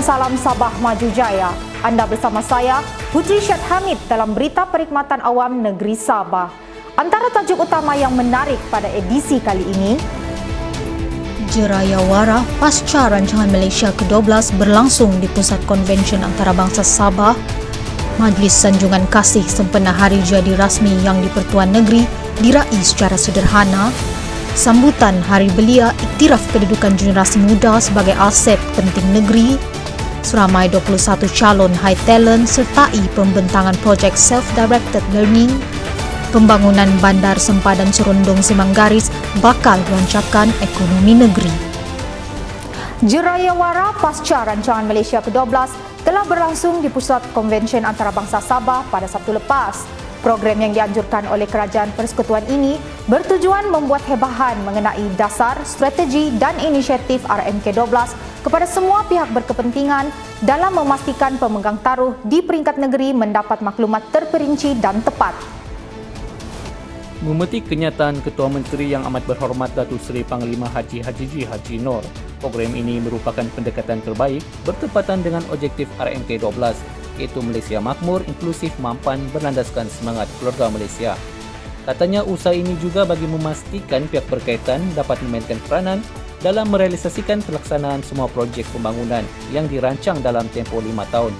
salam Sabah Maju Jaya. Anda bersama saya, Putri Syed Hamid dalam Berita Perkhidmatan Awam Negeri Sabah. Antara tajuk utama yang menarik pada edisi kali ini, Jerayawara pasca rancangan Malaysia ke-12 berlangsung di Pusat Konvensyen Antarabangsa Sabah. Majlis Sanjungan Kasih sempena Hari Jadi Rasmi yang di-Pertuan Negeri diraih secara sederhana. Sambutan Hari Belia iktiraf kedudukan generasi muda sebagai aset penting negeri. Seramai 21 calon high talent sertai pembentangan projek self-directed learning. Pembangunan bandar sempadan Serundung Semanggaris bakal melancarkan ekonomi negeri. Jerayawara pasca rancangan Malaysia ke-12 telah berlangsung di Pusat Konvensyen Antarabangsa Sabah pada Sabtu lepas. Program yang dianjurkan oleh Kerajaan Persekutuan ini bertujuan membuat hebahan mengenai dasar, strategi dan inisiatif RMK-12 kepada semua pihak berkepentingan dalam memastikan pemegang taruh di peringkat negeri mendapat maklumat terperinci dan tepat. Memetik kenyataan Ketua Menteri Yang Amat Berhormat Datuk Seri Panglima Haji Haji Noor, program ini merupakan pendekatan terbaik bertepatan dengan objektif RMK-12, iaitu Malaysia makmur, inklusif, mampan, berlandaskan semangat keluarga Malaysia. Katanya usaha ini juga bagi memastikan pihak berkaitan dapat memainkan peranan dalam merealisasikan pelaksanaan semua projek pembangunan yang dirancang dalam tempoh 5 tahun.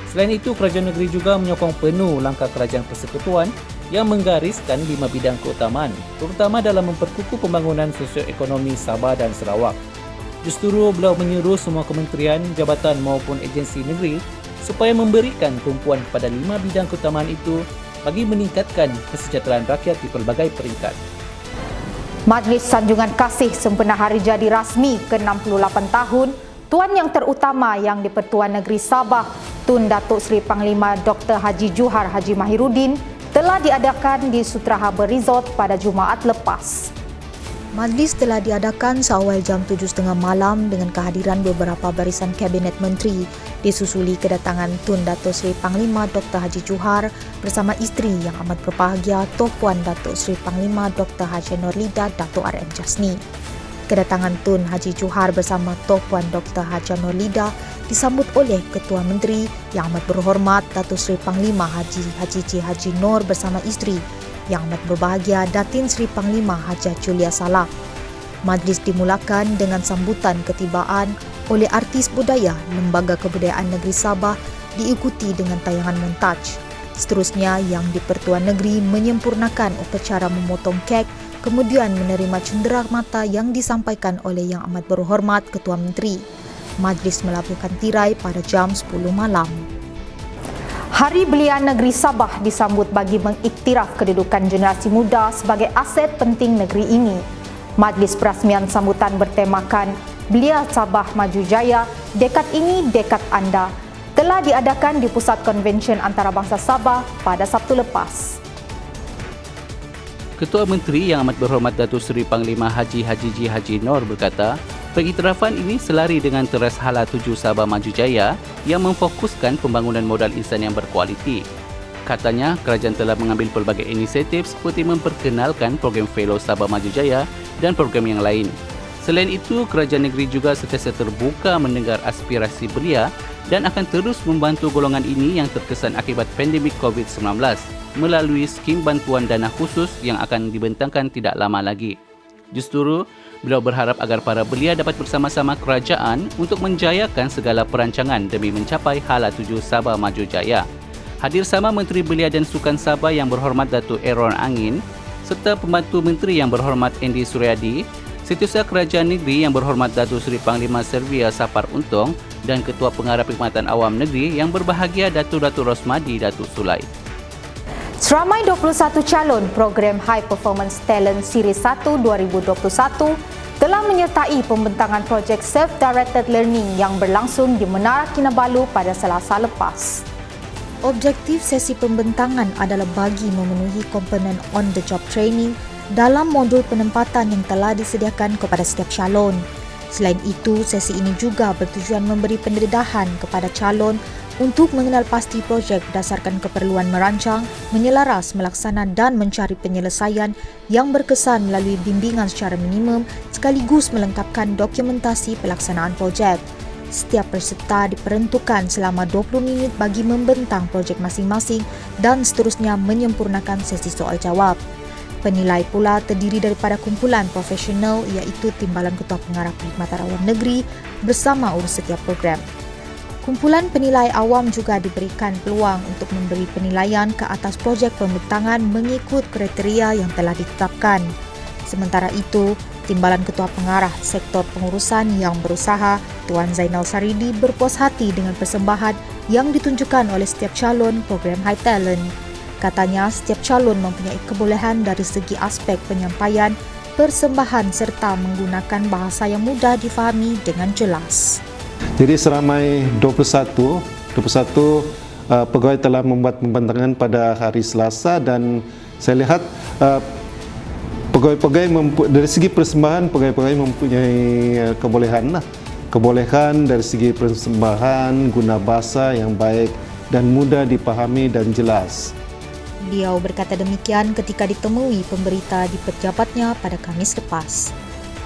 Selain itu, Kerajaan Negeri juga menyokong penuh langkah Kerajaan Persekutuan yang menggariskan 5 bidang keutamaan, terutama dalam memperkukuh pembangunan sosioekonomi Sabah dan Sarawak. Justru beliau menyeru semua kementerian, jabatan maupun agensi negeri supaya memberikan tumpuan kepada 5 bidang keutamaan itu bagi meningkatkan kesejahteraan rakyat di pelbagai peringkat. Majlis Sanjungan Kasih sempena Hari Jadi Rasmi ke-68 tahun, Tuan Yang Terutama Yang di-Pertuan Negeri Sabah, Tun Datuk Seri Panglima Dr. Haji Juhar Haji Mahiruddin telah diadakan di Sutra Harbour Resort pada Jumaat lepas. Majlis telah diadakan seawal jam 7.30 malam dengan kehadiran beberapa barisan Kabinet Menteri, disusuli kedatangan Tun Datuk Seri Panglima Dr. Haji Juhar bersama isteri yang amat berbahagia Tuan Puan Datuk Seri Panglima Dr. Haji Nurlida Datuk RM Jasni. Kedatangan Tun Haji Juhar bersama Tuan Puan Dr. Haji Nurlida disambut oleh Ketua Menteri Yang Amat Berhormat Datuk Seri Panglima Haji Noor bersama isteri Yang Amat Berbahagia Datin Seri Panglima Haji Julia Salah. Majlis dimulakan dengan sambutan ketibaan oleh artis budaya Lembaga Kebudayaan Negeri Sabah diikuti dengan tayangan montaj. Seterusnya, Yang di-Pertuan Negeri menyempurnakan upacara memotong kek, kemudian menerima cenderamata yang disampaikan oleh Yang Amat Berhormat Ketua Menteri. Majlis melabuhkan tirai pada jam 10 malam. Hari Belia Negeri Sabah disambut bagi mengiktiraf kedudukan generasi muda sebagai aset penting negeri ini. Majlis perasmian sambutan bertemakan Belia Sabah Maju Jaya, Dekad Ini Dekad Anda, telah diadakan di Pusat Konvensyen Antarabangsa Sabah pada Sabtu lepas. Ketua Menteri Yang Amat Berhormat Datuk Seri Panglima Haji Noor berkata, pengiktirafan ini selari dengan teras Hala 7 Sabah Maju Jaya yang memfokuskan pembangunan modal insan yang berkualiti. Katanya, kerajaan telah mengambil pelbagai inisiatif seperti memperkenalkan program Fellow Sabah Maju Jaya dan program yang lain. Selain itu, kerajaan negeri juga sentiasa terbuka mendengar aspirasi belia dan akan terus membantu golongan ini yang terkesan akibat pandemik COVID-19 melalui skim bantuan dana khusus yang akan dibentangkan tidak lama lagi. Justru, beliau berharap agar para belia dapat bersama-sama kerajaan untuk menjayakan segala perancangan demi mencapai Hala 7 Sabah Maju Jaya. Hadir sama Menteri Belia dan Sukan Sabah Yang Berhormat Datuk Aaron Angin serta Pembantu Menteri Yang Berhormat Andy Suryadi, Setiausaha Kerajaan Negeri Yang Berhormat Datuk Seri Panglima Servia Sapar Untong dan Ketua Pengarah Perkhidmatan Awam Negeri Yang Berbahagia Datuk Rosmadi Datuk Sulai. Seramai 21 calon program High Performance Talent Series 1 2021 telah menyertai pembentangan projek Self-Directed Learning yang berlangsung di Menara Kinabalu pada Selasa lepas. Objektif sesi pembentangan adalah bagi memenuhi komponen on-the-job training dalam modul penempatan yang telah disediakan kepada setiap calon. Selain itu, sesi ini juga bertujuan memberi pendedahan kepada calon untuk mengenal pasti projek berdasarkan keperluan merancang, menyelaras, melaksana dan mencari penyelesaian yang berkesan melalui bimbingan secara minimum sekaligus melengkapkan dokumentasi pelaksanaan projek. Setiap peserta diperuntukkan selama 20 minit bagi membentang projek masing-masing dan seterusnya menyempurnakan sesi soal jawab. Penilai pula terdiri daripada kumpulan profesional iaitu Timbalan Ketua Pengarah Perkhidmatan Awam Negeri bersama urus setiap program. Kumpulan penilai awam juga diberikan peluang untuk memberi penilaian ke atas projek pembentangan mengikut kriteria yang telah ditetapkan. Sementara itu, Timbalan Ketua Pengarah Sektor Pengurusan yang Berusaha, Tuan Zainal Saridi berpuas hati dengan persembahan yang ditunjukkan oleh setiap calon program High Talent. Katanya, setiap calon mempunyai kebolehan dari segi aspek penyampaian, persembahan serta menggunakan bahasa yang mudah difahami dengan jelas. Jadi seramai 21 pegawai telah membuat pembentangan pada hari Selasa dan saya lihat pegawai-pegawai dari segi persembahan pegawai-pegawai mempunyai kebolehan dari segi persembahan, guna bahasa yang baik dan mudah dipahami dan jelas. Beliau berkata demikian ketika ditemui pemberita di pejabatnya pada Khamis lepas.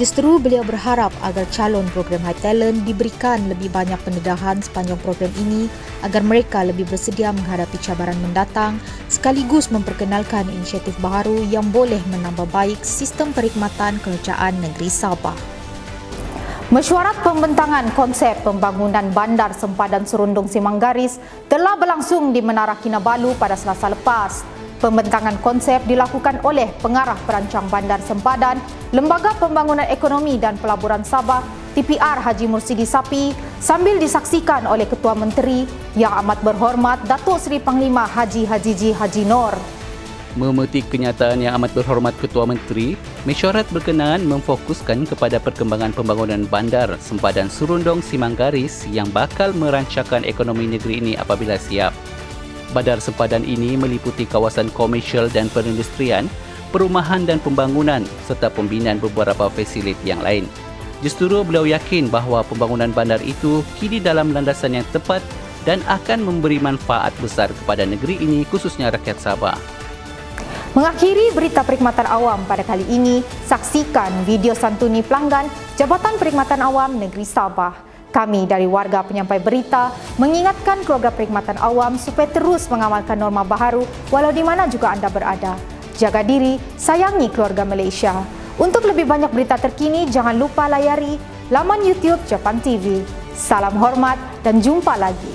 Justru beliau berharap agar calon program High Talent diberikan lebih banyak pendedahan sepanjang program ini agar mereka lebih bersedia menghadapi cabaran mendatang sekaligus memperkenalkan inisiatif baharu yang boleh menambah baik sistem perkhidmatan kerajaan negeri Sabah. Mesyuarat pembentangan konsep pembangunan bandar sempadan Serundung Simanggaris telah berlangsung di Menara Kinabalu pada Selasa lepas. Pembentangan konsep dilakukan oleh Pengarah Perancang Bandar Sempadan, Lembaga Pembangunan Ekonomi dan Pelaburan Sabah, TPR Haji Mursidi Sapi, sambil disaksikan oleh Ketua Menteri Yang Amat Berhormat Datuk Seri Panglima Haji Haji Nor. Memetik kenyataan Yang Amat Berhormat Ketua Menteri, mesyuarat berkenaan memfokuskan kepada perkembangan pembangunan bandar sempadan Serundung Simanggaris yang bakal merancangkan ekonomi negeri ini apabila siap. Bandar sempadan ini meliputi kawasan komersial dan perindustrian, perumahan dan pembangunan serta pembinaan beberapa fasiliti yang lain. Justru beliau yakin bahawa pembangunan bandar itu kini dalam landasan yang tepat dan akan memberi manfaat besar kepada negeri ini khususnya rakyat Sabah. Mengakhiri berita perkhidmatan awam pada kali ini, saksikan video santuni pelanggan Jabatan Perkhidmatan Awam Negeri Sabah. Kami dari warga penyampai berita mengingatkan keluarga perkhidmatan awam supaya terus mengamalkan norma baharu walau di mana juga anda berada. Jaga diri, sayangi keluarga Malaysia. Untuk lebih banyak berita terkini, jangan lupa layari laman YouTube Japan TV. Salam hormat dan jumpa lagi.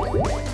What?